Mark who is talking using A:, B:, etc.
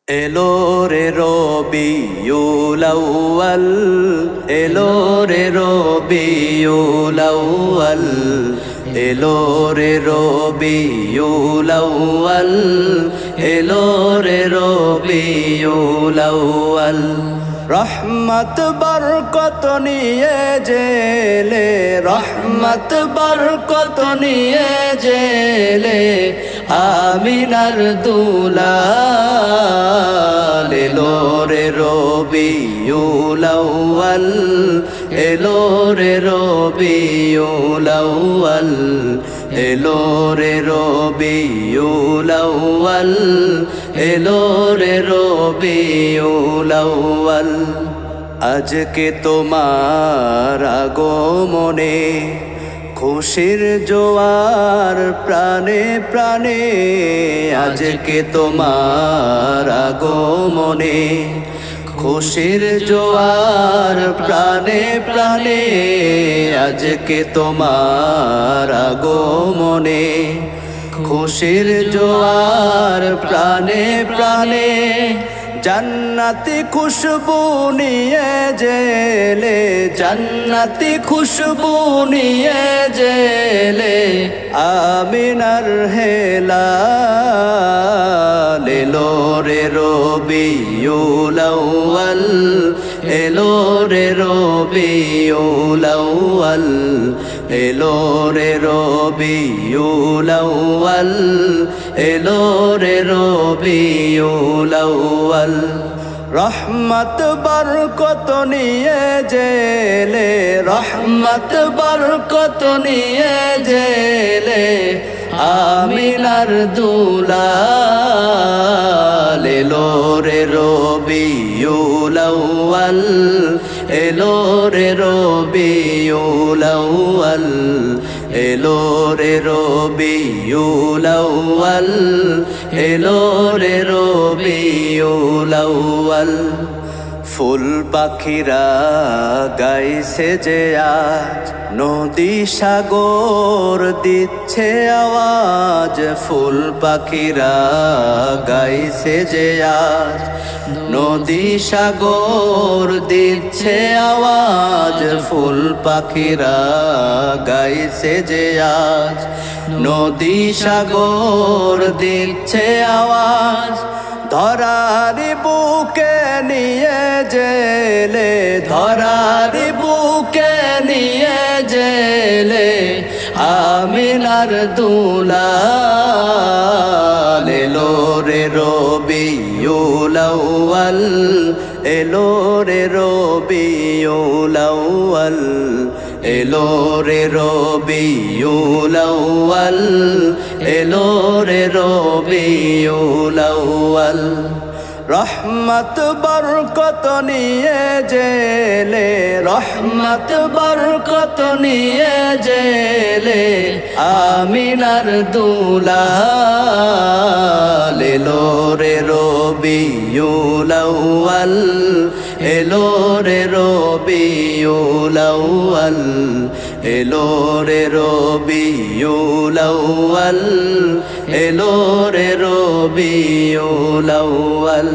A: এলো রে রবিউল আউয়াল, এলো রে রবিউল আউয়াল, এলো রে রবিউল আউয়াল, এলো রে রবিউল আউয়াল। রহমত বরকত নিয়ে জেলে, রহমত বরকত নিয়ে জেলে, আমিনার দুলাল। এলো রে রবিউল আউয়াল, এলো রে রবিউল আউয়াল, এলো রে রবিউল আউয়াল, এলো রে রবিউল আউয়াল। আজকে তোমার আগমনে খুশির জোয়ার প্রাণে প্রাণে, আজকে তোমার আগমনে খুশির জোয়ার প্রাণে প্রাণে, আজকে তোমার আগমনে খুশির জোয়ার প্রাণে প্রাণে। জান্নাতি খুশবু নিয়ে জেলে, জান্নাতি খুশবু নিয়ে জেলে, আমিনার হেলাল। এলো রে রবিউল আউয়াল, এলো রে রবিউল আউয়াল, এলো রে রবিউল আউয়াল, এলো রে রবিউল আউয়াল। রহমত বরকত নিয়ে জেলে, রহমত বরকত নিয়ে জেলে, আমিনার দুলাল। এলো রে রবিউল আউয়াল, এলো রে রবিউল আউয়াল, এলো রে রবিউল আউয়াল, এলো রে রবিউল আউয়াল। ফুল পাখিরা গাইছে যে আজ, নদী সাগর দিচ্ছে আওয়াজ। ফুল পাখিরা গাইছে যে আজ, নদী সাগর দিচ্ছে আওয়াজ। ফুল পাখিরা গাইছে যে আজ, নদী সাগর দিচ্ছে আওয়াজ। ধরার বুকে নিয়ে জেলে, ধরার বুকে নিয়ে জেলে, আমিনার দুলাল। এলো রে রবিউল আউয়াল, এলো রে রবিউল আউয়াল, এলো রে রবিউল আউয়াল, এলো রে রবিউল আউয়াল। রহমত বরকত নিয়ে জেলে, রহমত বরকত নিয়ে জেলে, আমিনার দুলাল। এলো রে রবিউল আউয়াল, এলো রে রবিউল আউয়াল, এলো রে রবিউল আউয়াল, এলো রে রবিউল আউয়াল।